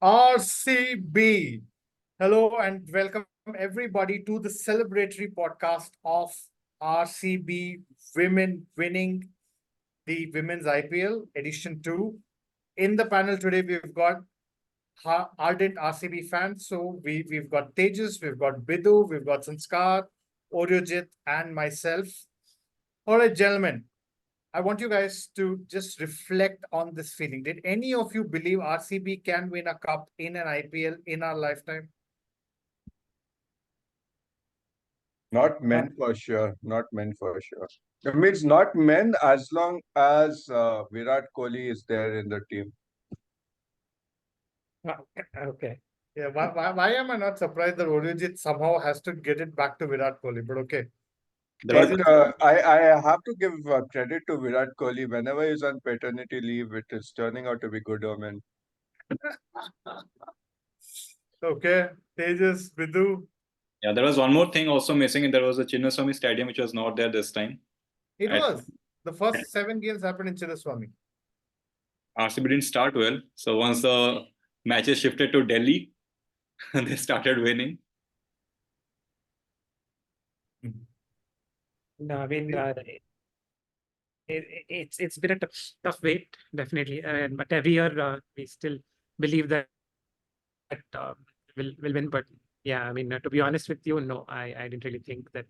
RCB. Hello and welcome everybody to the celebratory podcast of RCB Women winning the Women's IPL Edition 2. In the panel today, we've got ardent RCB fans. So we've got Tejas, we've got Bidhu, we've got Sanskar, Oreo and myself. All right, gentlemen. I want you guys to just reflect on this feeling. Did any of you believe RCB can win a cup in an IPL in our lifetime? Not men for sure. Not men for sure. It means not men as long as Virat Kohli is there in the team. Okay. Yeah. Why am I not surprised that Oreo somehow has to get it back to Virat Kohli? But okay. But I have to give credit to Virat Kohli. Whenever he's on paternity leave, it is turning out to be good omen. Okay. Tejas, Bidhu. Yeah, there was one more thing also missing, and there was a Chinnaswamy Stadium which was not there this time. It was. The first 7 games happened in Chinnaswamy. RCB didn't start well. So once the matches shifted to Delhi, they started winning. No, I mean, it's been a tough wait, definitely. But every year we still believe that we'll win. But yeah, I mean, to be honest with you, no, I didn't really think that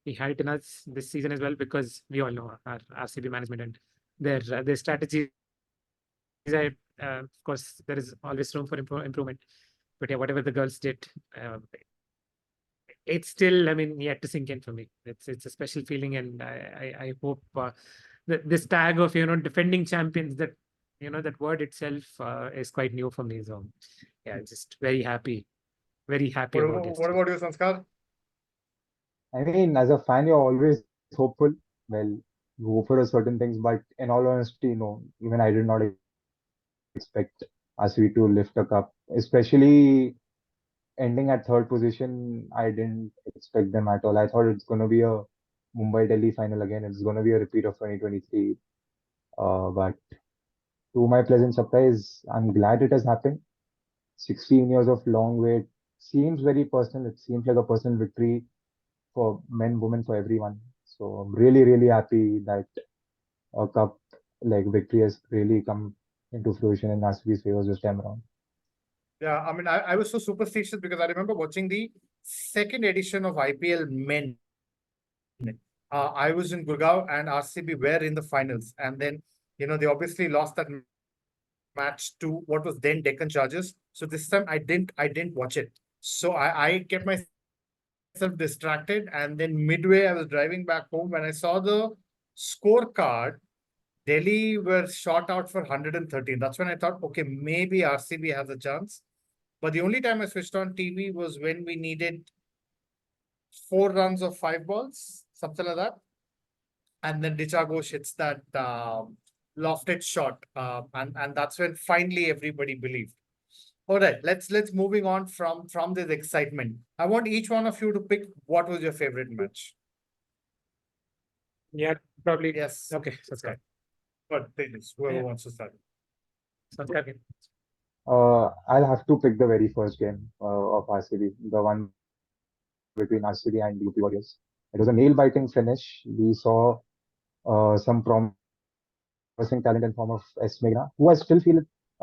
we had it in us this season as well, because we all know our RCB management and their strategies. Of course, there is always room for improvement. But yeah, whatever the girls did, it's still, I mean, yet to sink in for me. It's a special feeling, and I hope this tag of defending champions, that that word itself is quite new for me. So yeah, just very happy about it. What about you, Sanskar? I mean, as a fan, you're always hopeful. Well, you hope for certain things, but in all honesty, no. Even I did not expect RCB to lift a cup, especially ending at third position. I didn't expect them at all. I thought it's going to be a Mumbai-Delhi final again. It's going to be a repeat of 2023. But to my pleasant surprise, I'm glad it has happened. 16 years of long wait seems very personal. It seems like a personal victory for men, women, for everyone. So I'm really, really happy that a cup like victory has really come into fruition in RCB's favor this time around. Yeah, I mean, I was so superstitious because I remember watching the second edition of IPL Men. I was in Gurgaon and RCB were in the finals. And then, they obviously lost that match to what was then Deccan Chargers. So this time I didn't watch it. So I kept myself distracted. And then midway, I was driving back home when I saw the scorecard. Delhi were shot out for 113. That's when I thought, okay, maybe RCB has a chance. But the only time I switched on TV was when we needed 4 runs of 5 balls, something like that. And then Richa Ghosh hits that lofted shot. And that's when finally everybody believed. All right, let's moving on from this excitement. I want each one of you to pick what was your favorite match. Yeah, probably. Yes. Okay, that's good. But whoever wants to start. Okay. I'll have to pick the very first game of RCB, the one between RCB and UP Warriors. It was a nail-biting finish. We saw some promising talent in form of S. Meghna, who I still feel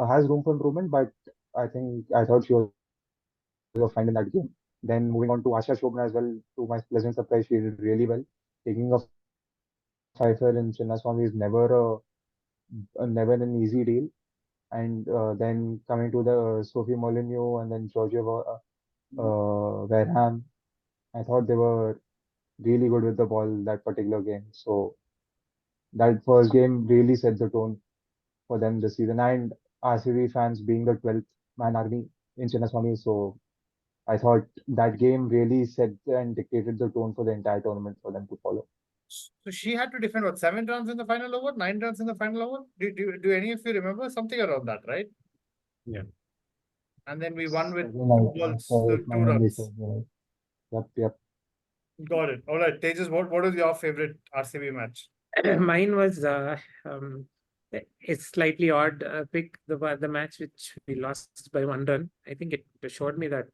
has room for improvement, but I thought she was fine in that game. Then moving on to Asha Shobna as well, to my pleasant surprise, she did really well. Taking a 5-4 in Chinnaswamy is never an easy deal. And then coming to the Sophie Molineux and then Georgia Wareham, I thought they were really good with the ball that particular game. So that first game really set the tone for them this season. And RCB fans being the 12th man army in Chinnaswamy, so I thought that game really set and dictated the tone for the entire tournament for them to follow. So she had to defend what, 7 runs in the final over, 9 runs in the final over? Do any of you remember something around that, right? Yeah. And then we won with 2 2 runs. Yep. Got it. All right, Tejas, what was your favorite RCB match? Mine was it's slightly odd pick, the match which we lost by 1 run. I think it showed me that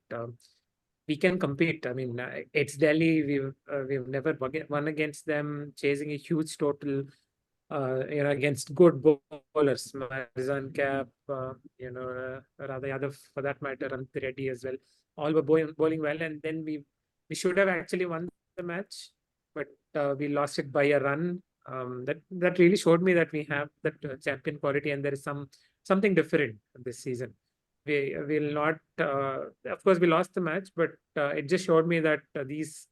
we can compete. I mean, it's Delhi. We've never won against them, chasing a huge total. Against good bowlers, Marizan Cap, Radha Yadav for that matter, Anand Reddy as well. All were bowling well, and then we should have actually won the match, but we lost it by a run. That really showed me that we have that champion quality, and there is something different this season. We will not. Of course, we lost the match, but it just showed me that these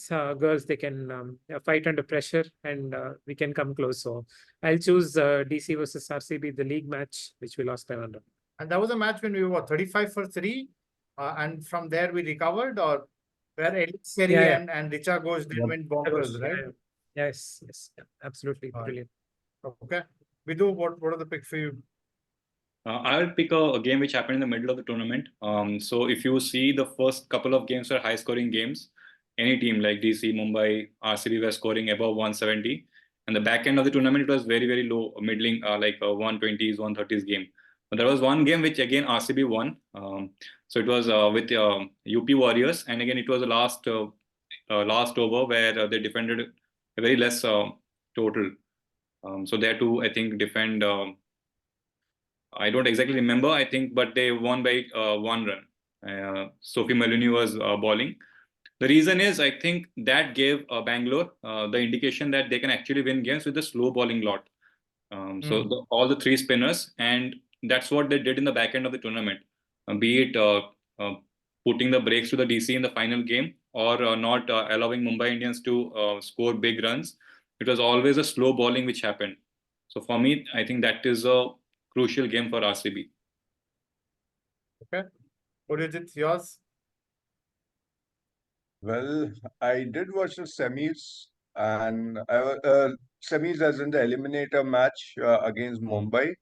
girls, they can fight under pressure, and we can come close. So I'll choose DC versus RCB, the league match, which we lost by 1 run. And that was a match when we were 35 for 3. And from there we recovered, or where Ellis Perry Yeah. and Richa Ghosh did win bonkers, right? Yes, absolutely. All right. Brilliant. Okay. Bidhu, what are the picks for you? I'll pick a game which happened in the middle of the tournament. So if you see the first couple of games were high-scoring games, any team like DC, Mumbai, RCB were scoring above 170. And the back end of the tournament, it was very, very low, middling, like 120s, 130s game. But there was one game which again RCB won. So it was with UP Warriors, and again it was the last over where they defended a very less total. So they had to, I think, defend. I don't exactly remember, I think, but they won by 1 run. Sophie Maloney was bowling. The reason is, I think that gave Bangalore the indication that they can actually win games with the slow bowling lot. So all the 3 spinners, and that's what they did in the back end of the tournament. Be it putting the brakes to the DC in the final game, or not allowing Mumbai Indians to score big runs. It was always a slow bowling which happened. So for me, I think that is a crucial game for RCB. Okay. What is it, yours? Well, I did watch the semis, and I was semis as in the eliminator match against Mumbai,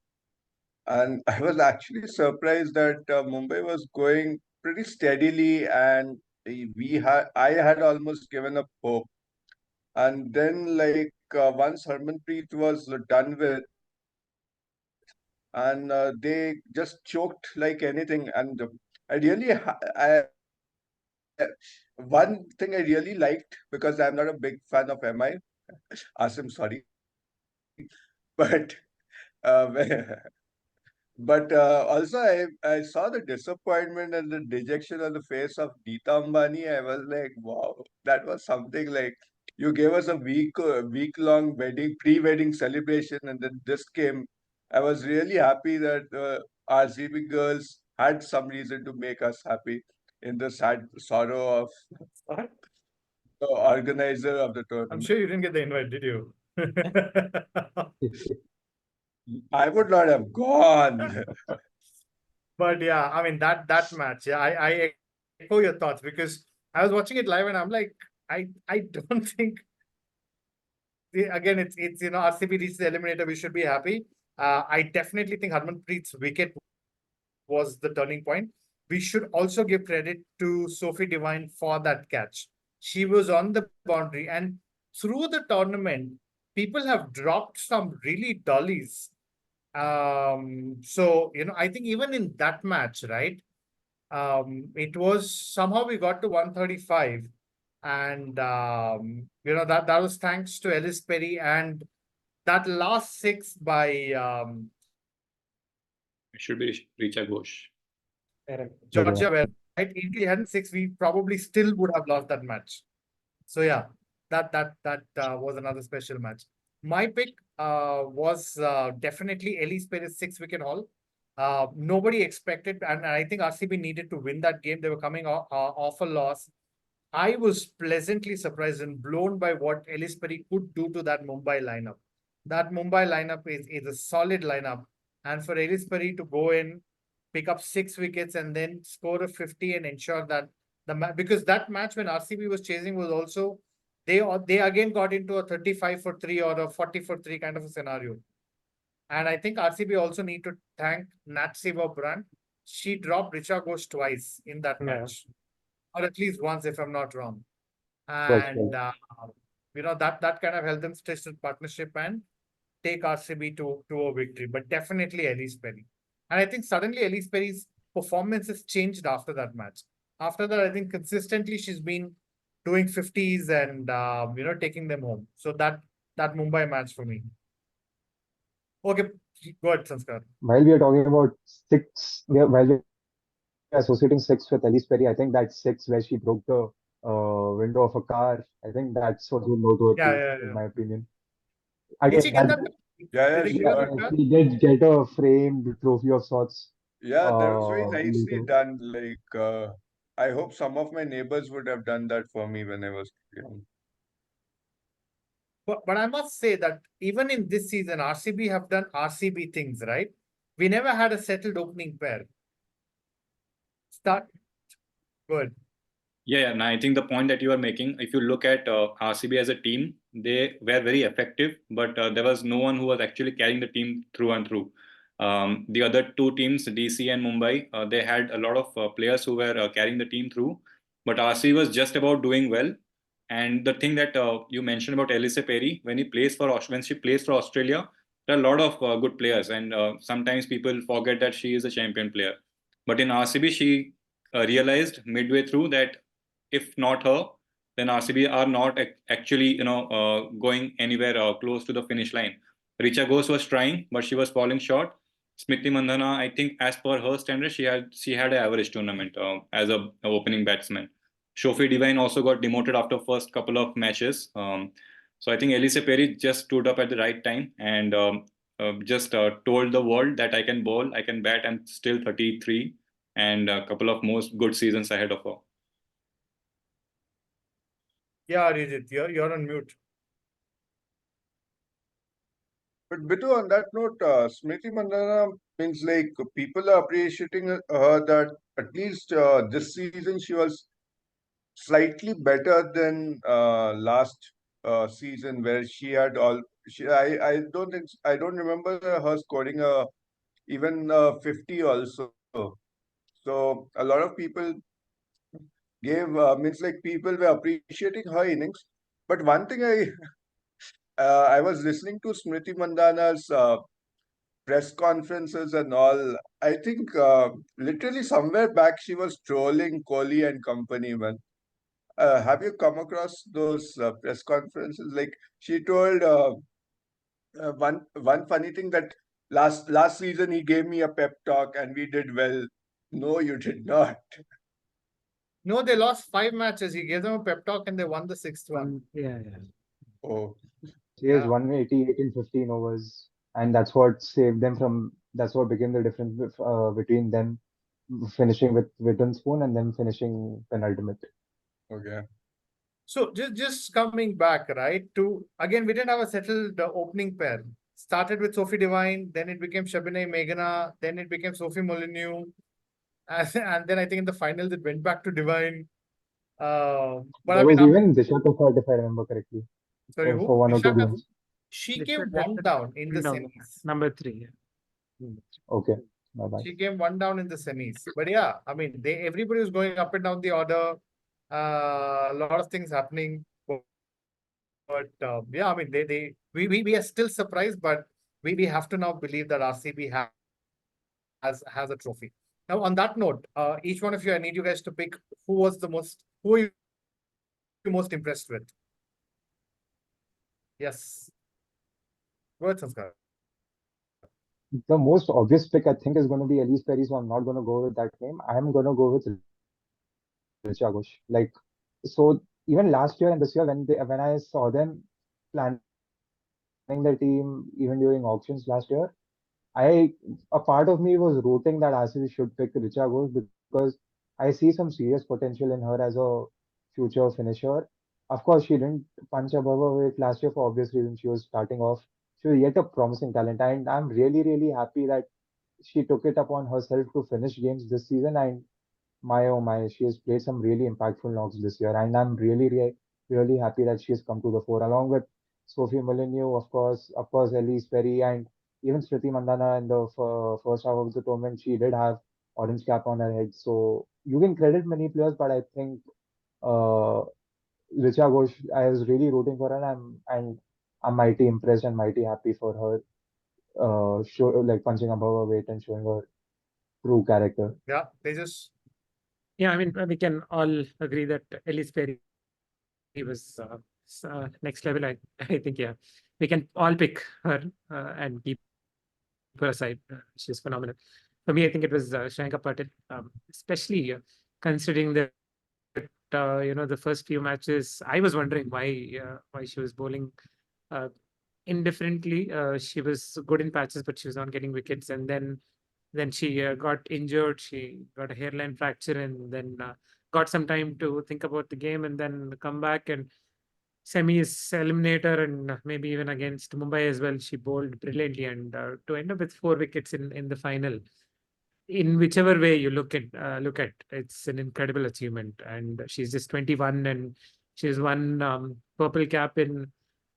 and I was actually surprised that Mumbai was going pretty steadily, and I had almost given up hope, and then once Harmanpreet was done with, and they just choked like anything, and I really one thing I really liked, because I'm not a big fan of MI, Asim, sorry, but also I saw the disappointment and the dejection on the face of Neeta Ambani. I was like, wow, that was something. Like, you gave us a week long pre-wedding celebration, and then this came. I was really happy that RCB girls had some reason to make us happy in the sad sorrow of the organizer of the I'm tournament. sure you didn't get the invite, did you? I would not have gone. But yeah, I mean that match, yeah, I echo your thoughts, because I was watching it live and I'm like, I don't think, again, it's RCB reached the eliminator, we should be happy. I definitely think Harmanpreet's wicket was the turning point. We should also give credit to Sophie Devine for that catch. She was on the boundary, and through the tournament, people have dropped some really dollies. So I think even in that match, right? It was somehow we got to 135, and that was thanks to Ellis Perry, and that last 6 by It should be Richa Ghosh. Georgia, where right, India hadn't 6, we probably still would have lost that match. So yeah, that was another special match. My pick was definitely Ellis Perez 6-wicket haul. Nobody expected, and I think RCB needed to win that game. They were coming off a loss. I was pleasantly surprised and blown by what Ellis Perry could do to that Mumbai lineup. That Mumbai lineup is a solid lineup, and for Ellis Perry to go in, pick up 6 wickets, and then score a 50 and ensure that because that match when RCB was chasing was also they again got into a 35 for 3 or a 40 for 3 kind of a scenario. And I think RCB also need to thank Nat Brand. She dropped Richa Ghosh twice in that match, or at least once if I'm not wrong. And that kind of helped them stretch the partnership, and take RCB to a victory, but definitely Elise Perry. And I think suddenly Elise Perry's performance has changed after that match. After that, I think consistently she's been doing 50s and taking them home. So that Mumbai match for me. Okay, go ahead, Sanskar. While we are talking about while we are associating six with Elise Perry, I think that six where she broke the window of a car, I think that's what we noteworthy, in my opinion. Did she get Again, that? Yeah, Did they she give her got. that? she did get a framed trophy of sorts. Yeah, that was very nicely Later. done. I hope some of my neighbors would have done that for me when I was young. But I must say that even in this season, RCB have done RCB things, right? We never had a settled opening pair. Start. Good. Yeah, and I think the point that you are making, if you look at RCB as a team, they were very effective, but there was no one who was actually carrying the team through and through. The other two teams, DC and Mumbai, they had a lot of players who were carrying the team through, but RCB was just about doing well. And the thing that you mentioned about Elise Perry, when she plays for Australia, there are a lot of good players, and sometimes people forget that she is a champion player. But in RCB, she realized midway through that if not her, then RCB are not actually going anywhere close to the finish line. Richa Ghosh was trying, but she was falling short. Smriti Mandhana, I think, as per her standards, she had an average tournament as a opening batsman. Sophie Devine also got demoted after first couple of matches. So I think Elise Perry just stood up at the right time and just told the world that I can bowl, I can bat, I'm still 33 and a couple of more good seasons ahead of her. Yeah, Arijit, you're on mute. But Bidhu, on that note, Smriti Mandhana means like people are appreciating her that at least this season she was slightly better than last season where she had all. I don't remember her scoring even 50 also. So a lot of people gave means like people were appreciating her innings. But one thing I was listening to Smriti Mandhana's press conferences and all. I think literally somewhere back she was trolling Kohli and company, man. Have you come across those press conferences? Like she told one funny thing that last season he gave me a pep talk and we did well. No, you did not. No, they lost 5 matches. He gave them a pep talk and they won the sixth one. Yeah. Oh, She has Yeah. 188 in 15 overs, and that's what saved them from. That's what became the difference between them finishing with wooden spoon and them finishing penultimate. okay. So just coming back, right, to again, we didn't have a settled opening pair. Started with Sophie Devine, then it became Shabinai Meghana, then it became Sophie Molyneux, and then I think in the finals it went back to Devine. But There I mean, was even Disha Prasad, if I remember correctly, sorry, for who? one or two Vishaka? games. She This came is one down in the no, semis. number 3. Yeah. Okay, bye bye. She came one down in the semis. But yeah, I mean, everybody was going up and down the order. A lot of things happening. But yeah, I mean, we are still surprised, but we have to now believe that RCB has a trophy. Now, on that note, each one of you, I need you guys to pick who are you most impressed with? Yes. Go ahead, Sanskar. The most obvious pick I think is going to be Elise Perry, so I'm not going to go with that name. I am going to go with Richa Ghosh. Like, so even last year and this year when I saw them planning the team even during auctions last year, a part of me was rooting that RCB should pick Richa Ghosh because I see some serious potential in her as a future finisher. Of course, she didn't punch above her weight last year for obvious reasons. She was starting off. She was yet a promising talent, and I'm really, really happy that she took it upon herself to finish games this season. And my oh my, she has played some really impactful knocks this year, and I'm really, really, really happy that she has come to the fore along with Sophie Molyneux, of course, Elise Perry, and even Smriti Mandhana in the first half of the tournament. She did have orange cap on her head, so you can credit many players, but I think uh, Richa Ghosh, I was really rooting for her, and I'm mighty impressed and mighty happy for her. Show like punching above her weight and showing her true character. Yeah, Tejas. Yeah, I mean, we can all agree that Elise Perry was next level. I think, yeah, we can all pick her and keep her aside. She's phenomenal. For me, I think it was Shriyanka Patil, especially considering that the first few matches, I was wondering why she was bowling uh, indifferently. She was good in patches, but she was not getting wickets. And then she got injured. She got a hairline fracture, and then got some time to think about the game, and then come back and semis eliminator, and maybe even against Mumbai as well. She bowled brilliantly, and to end up with 4 wickets in the final, in whichever way you look at, it's an incredible achievement. And she's just 21, and she's won purple cap in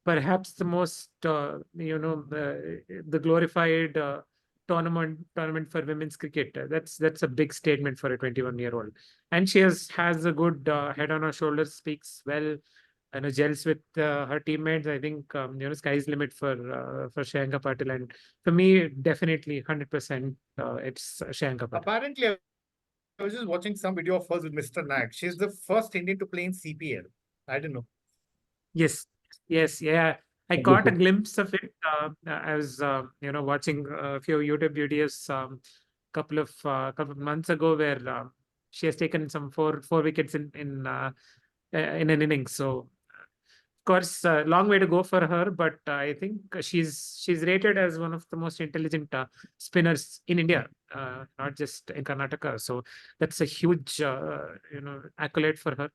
perhaps the most the glorified tournament for women's cricket. That's a big statement for a 21-year-old, and she has a good head on her shoulders, speaks well, gels with her teammates. I think sky's limit for Shriyanka Patil, and for me, definitely 100%, it's Shriyanka Patil. Apparently, I was just watching some video of hers with Mr. Nag. She's the first Indian to play in CPL. I don't know. Yes, yeah. I caught a glimpse of it. I was, watching a few YouTube videos couple of months ago where she has taken some four wickets in an innings. So, of course, a long way to go for her, but I think she's rated as one of the most intelligent spinners in India, not just in Karnataka. So that's a huge, accolade for her.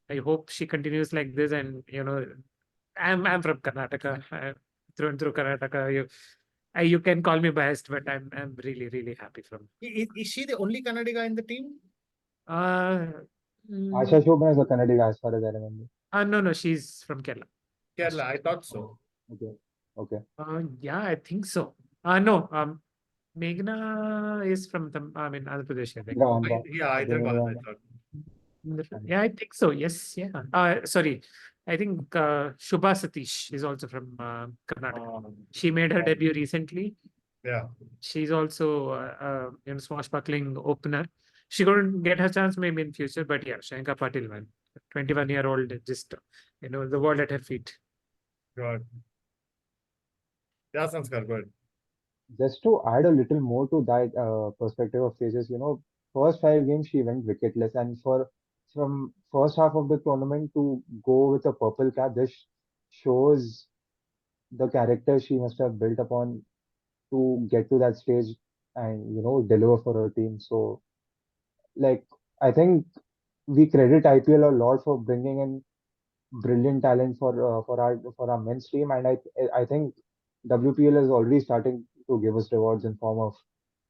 I hope she continues like this, and I'm from Karnataka, through and through Karnataka. You can call me biased, but I'm really really happy from. Is she the only Kannadiga in the team? Uh, Asha Shobhan is a Kannadiga as far as I remember. no, she's from Kerala. Kerala, I thought so. Okay. Yeah, I think so. No, Meghna is from Andhra Pradesh, I think. Yeah, Hyderabad, I thought. Yeah, I think so. Yes, yeah. Sorry, I think Shubha Satish is also from Karnataka. She made her debut recently. Yeah. She's also swashbuckling opener. She couldn't get her chance maybe in future, but yeah, Shriyanka Patil, man, 21-year-old, just the world at her feet. Good. Yeah, Sanskar, good. Just to add a little more to that perspective of Tejas, first 5 games she went wicketless, and from first half of the tournament to go with a purple cap, this shows the character she must have built upon to get to that stage and deliver for her team. So, like, I think we credit IPL a lot for bringing in brilliant talent for our men's team, and I think WPL is already starting to give us rewards in form of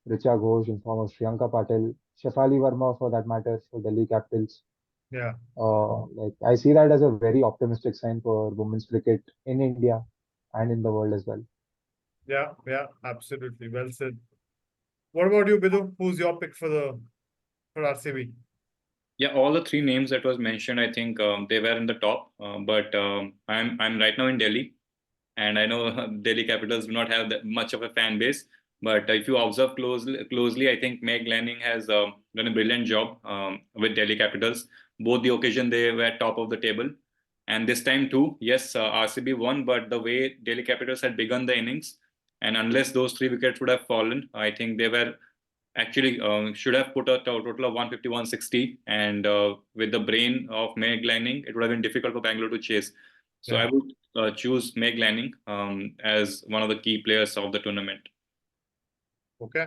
Richa Ghosh, in form of Shriyanka Patil, Shefali Verma for that matter for Delhi Capitals. Yeah. Like I see that as a very optimistic sign for women's cricket in India and in the world as well. Yeah, absolutely. Well said. What about you, Bidhu? Who's your pick for RCB? Yeah, all the three names that was mentioned, I think they were in the top. But I'm right now in Delhi, and I know Delhi Capitals do not have that much of a fan base. But if you observe closely, I think Meg Lanning has done a brilliant job with Delhi Capitals. Both the occasion they were top of the table, and this time too. Yes, RCB won, but the way Delhi Capitals had begun the innings, and unless those 3 wickets would have fallen, I think they were actually should have put a total of 150, 160, and with the brain of Meg Lanning, it would have been difficult for Bangalore to chase. So Yeah. I would choose Meg Lanning as one of the key players of the tournament. Okay.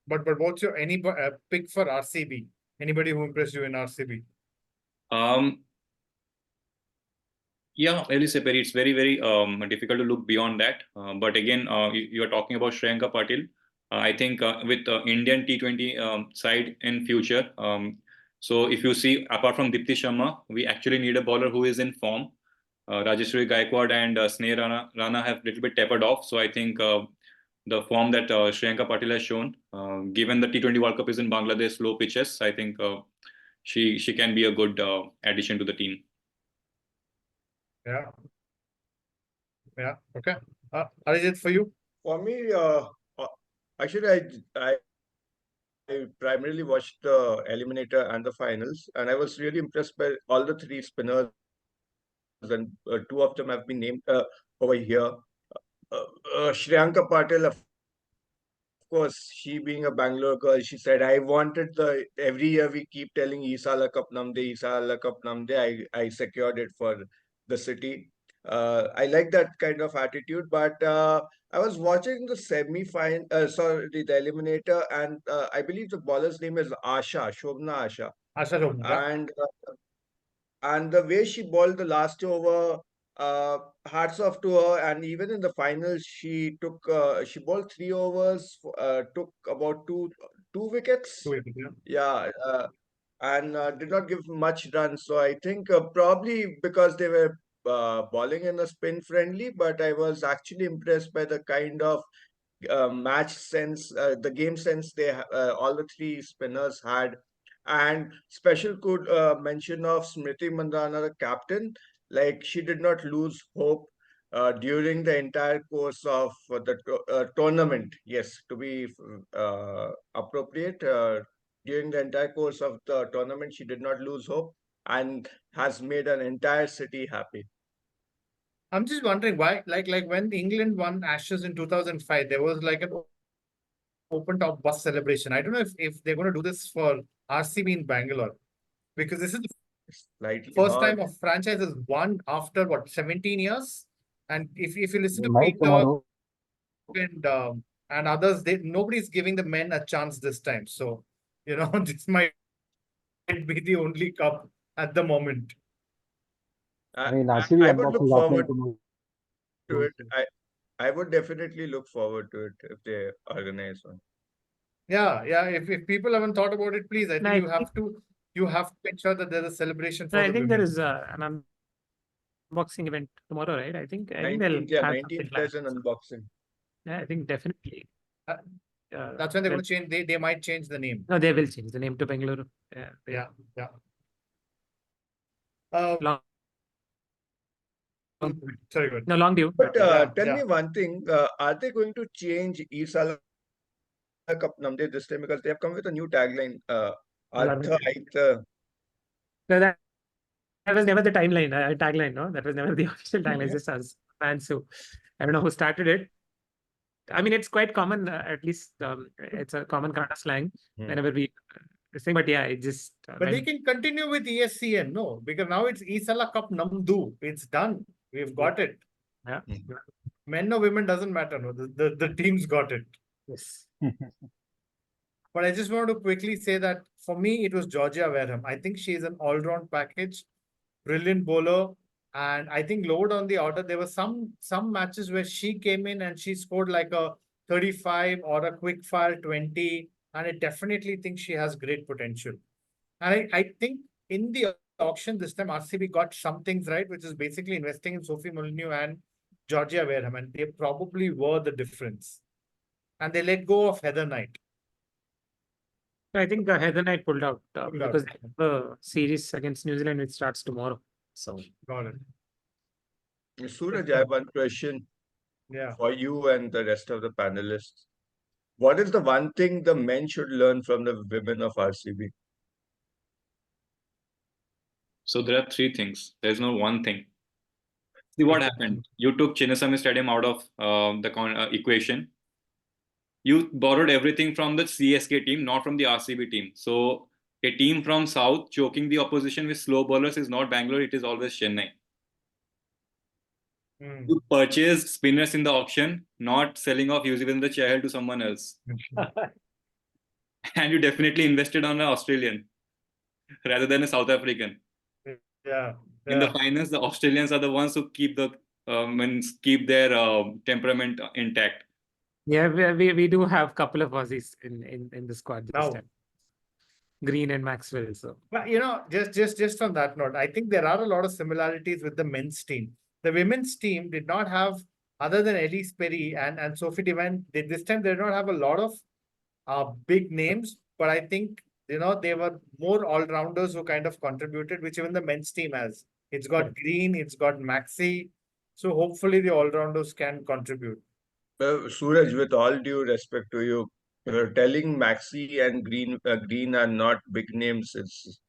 But what's your pick for RCB? Anybody who impressed you in RCB? Yeah, Elise Perry, it's very, very difficult to look beyond that. But again, you are talking about Shriyanka Patil. I think with Indian T20 side in future, so if you see, apart from Dipti Sharma, we actually need a bowler who is in form. Rajeshwari Gaikwad and Sneh Rana have a little bit tapered off. So I think the form that Shriyanka Patil has shown, given the T20 World Cup is in Bangladesh, slow pitches, I think she can be a good addition to the team. Yeah. Yeah. Okay. Arijit, for you? For me, actually, I primarily watched the eliminator and the finals, and I was really impressed by all the three spinners, and two of them have been named over here. Shriyanka Patel, of course, she being a Bangalore girl, she said, I wanted every year we keep telling Sala Cup Namdu, Sala Cup Namdu, I secured it for the city. I like that kind of attitude, but I was watching the sorry, the eliminator, and I believe the baller's name is Asha, Shobna Asha. Asha Roman, yeah. And the way she bowled the last over, hats off to her. And even in the finals, she bowled 3 overs, took about two wickets. Two wickets, yeah. Yeah, and did not give much runs. So I think probably because they were bowling in a spin friendly, but I was actually impressed by the kind of match sense, the game sense all the three spinners had. And special could mention of Smriti Mandhana, the captain, like she did not lose hope during the entire course of the tournament. Yes, to be appropriate, during the entire course of the tournament, she did not lose hope and has made an entire city happy. I'm just wondering why, like when England won Ashes in 2005, there was like an open top bus celebration. I don't know if they're going to do this for RCB in Bangalore, because this is the Slightly first hard. time a franchise has won after what, 17 years. And if you listen They to might Peter tomorrow. and others, nobody's giving the men a chance this time. So this might be the only cup at the moment. I mean, I RCB would unbox look is forward happening to tomorrow. it. I would definitely look forward to it if they organize one. Yeah, if people haven't thought about it, please, I No, think I you have to ensure that there's a celebration for I the think there women. is an unboxing event tomorrow, right? I think they'll 19th, yeah, have 19th something there's planned. an unboxing. Yeah, I think definitely. Uh, That's when they're well, going to change. They might change the name. No, they will change the name to Bengaluru. Yeah. Long, Sorry, good. no, long due. But Yeah, tell yeah. me one thing, are they going to change Sala Cup Namdu this time? Because they have come with a new tagline, Artha Aitha. No, that was never the tagline, no? That was never the official tagline, just as fans who, I don't know who started it. I mean, it's quite common, at least it's a common kind of slang whenever we sing, but yeah, it just. But they can continue with ESCN, no? Because now it's Sala Cup Namdu. It's done. We've got it. Yeah. Men or women doesn't matter, no? The team's got it. Yes. But I just want to quickly say that for me, it was Georgia Wareham. I think she's an all-round package, brilliant bowler. And I think lower down the order, there were some matches where she came in and she scored like a 35 or a quick fire 20. And I definitely think she has great potential. And I think in the auction this time, RCB got some things right, which is basically investing in Sophie Molyneux and Georgia Wareham. And they probably were the difference. And they let go of Heather Knight. I think Heather Knight pulled out Pulled out. because the series against New Zealand, which starts tomorrow. So Got it. Suraj, I have one question Yeah. for you and the rest of the panelists. What is the one thing the men should learn from the women of RCB? So there are three things. There's no one thing. See what happened. You took Chinnaswamy Stadium out of the equation. You borrowed everything from the CSK team, not from the RCB team. So a team from South choking the opposition with slow bowlers is not Bangalore, it is always Chennai. You purchased spinners in the auction, not selling off Yuzvendra Chahal to someone else. And you definitely invested on an Australian rather than a South African. Yeah. In the finals, the Australians are the ones who keep their temperament intact. yeah, we do have a couple of Aussies in the squad this time. Green and Maxwell. So, but just on that note, I think there are a lot of similarities with the men's team. The women's team did not have, other than Elise Perry and Sophie Devine, this time they did not have a lot of big names. But I think they were more all-rounders who kind of contributed, which even the men's team has. It's got Green, it's got Maxi. So hopefully the all-rounders can contribute. Suraj, with all due respect to you, telling Maxi and Green are not big names is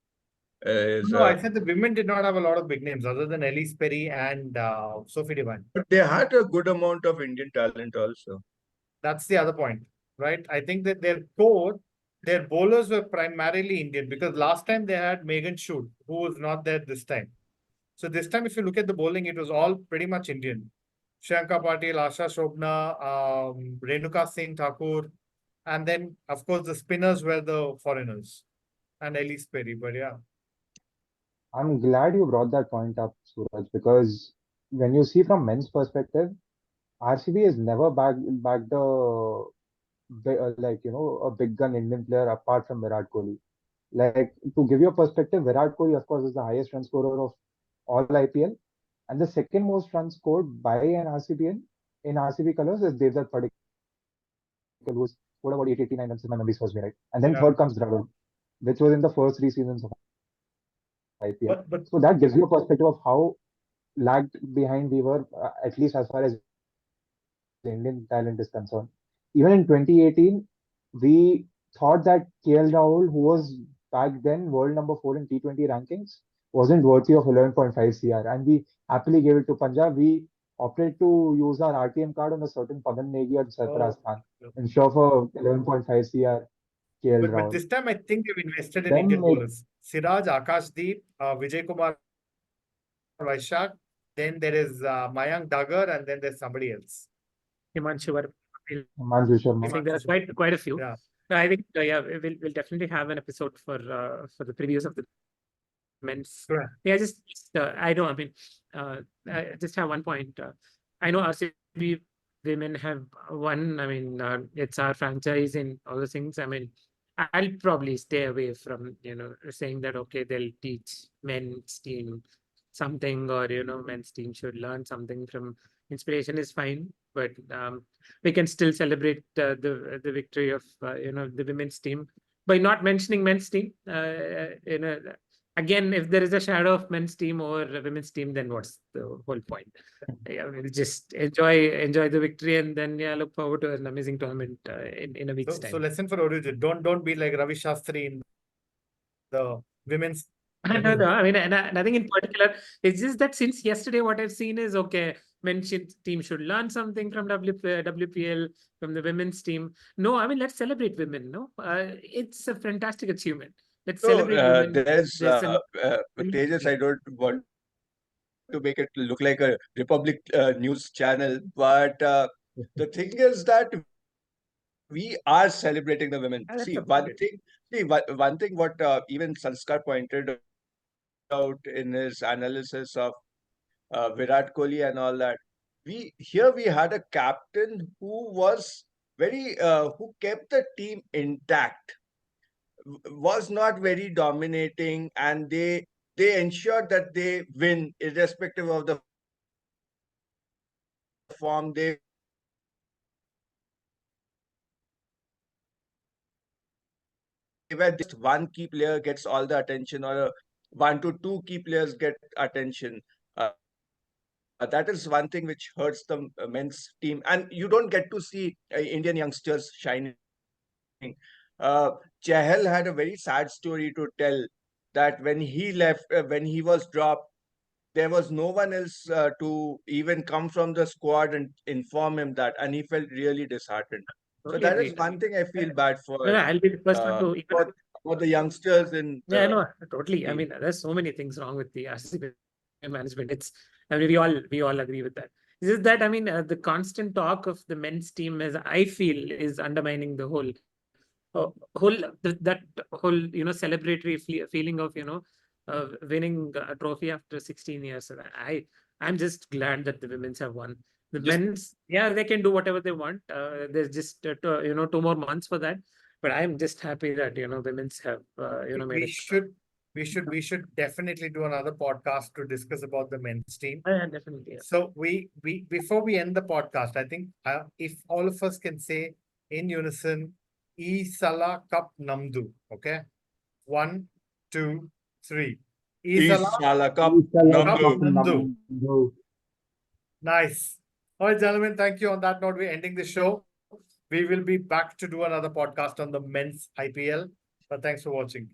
No, I said the women did not have a lot of big names other than Elise Perry and Sophie Devine. but they had a good amount of Indian talent also. That's the other point, right? I think that their core, their bowlers were primarily Indian because last time they had Megan Shoot, who was not there this time. So this time, if you look at the bowling, it was all pretty much Indian. Shanka Patil, Asha Shobna, Renuka Singh Thakur, and then of course the spinners were the foreigners and Elise Perry. But yeah, I'm glad you brought that point up, Suraj, because when you see from men's perspective, RCB has never backed like a big gun Indian player apart from Virat Kohli. Like to give you a perspective, Virat Kohli, of course, is the highest run scorer of all IPL, and the second most runs scored by an RCBN in RCB colors is Devdutt Padikkal, who scored about 889 runs if my memory serves me right. And then Yeah. third comes Dravid, which was in the first 3 seasons of IPL. but So that gives you a perspective of how lagged behind we were, at least as far as Indian talent is concerned. Even in 2018, we thought that KL Rahul, who was back then world number 4 in T20 rankings, wasn't worthy of 11.5 CR, and we happily gave it to Punjab. We opted to use our RTM card on a certain Pavan Negi or Sarfaraz Khan, ensure for 11.5 CR KL but Rahul. this time I think they've invested in Then Indian it- bowlers. Siraj, Akashdeep, Vijay Kumar Vaishak. Then there is Mayank Dagar, and then there's somebody else. Himanshu Varma. Manju I Sharma. think there are quite a few. Yeah. No, I think yeah, we'll definitely have an episode for the previews of the men's. Correct. Yeah, just I know. I mean, I just have one point. I know RCB women have won. I mean, it's our franchise and all those things. I mean, I'll probably stay away from saying that okay, they'll teach men's team something, or men's team should learn something from inspiration is fine, but we can still celebrate the victory of the women's team by not mentioning men's team. Again, if there is a shadow of men's team over a women's team, then what's the whole point? Yeah, we'll just enjoy the victory, and then look forward to an amazing tournament in a week's So time. lesson for Oreo, don't be like Ravi Shastri in the women's. No, I mean, nothing in particular. It's just that since yesterday, what I've seen is okay. Men's team should learn something from WPL, from the women's team. No, I mean, let's celebrate women. No, it's a fantastic achievement. Let's So celebrate women. there's an- Tejas. I don't want to make it look like a Republic news channel, but the thing is that we are celebrating the women. That's See, appropriate. one thing what even Sanskar pointed out in his analysis of Virat Kohli and all that. We had a captain who was who kept the team intact, was not very dominating, and they ensured that they win irrespective of the form. They were just one key player gets all the attention, or one to two key players get attention. That is one thing which hurts the men's team, and you don't get to see Indian youngsters shining. Chahal had a very sad story to tell, that when he left, when he was dropped, there was no one else to even come from the squad and inform him that, and he felt really disheartened. So Totally that is agreed. one thing I feel bad for. No, I'll be the first one to For the youngsters in Yeah, the no, totally. I team. mean, there's so many things wrong with the RCB management. I mean, we all agree with that. It's just that, I mean, the constant talk of the men's team, as I feel, is undermining the whole celebratory feeling of winning a trophy after 16 years. So I'm just glad that the women's have won. The men's, they can do whatever they want. There's just 2 more months for that. But I'm just happy that women's have made it. We should definitely do another podcast to discuss about the men's team. Yeah, definitely. Yeah. So we before we end the podcast, I think if all of us can say in unison, Sala Cup Namdu. Okay, 1, 2, 3. Sala Cup Namdu. Namdu. Nice. All right, gentlemen, thank you. On that note, we're ending the show. We will be back to do another podcast on the men's IPL. But thanks for watching.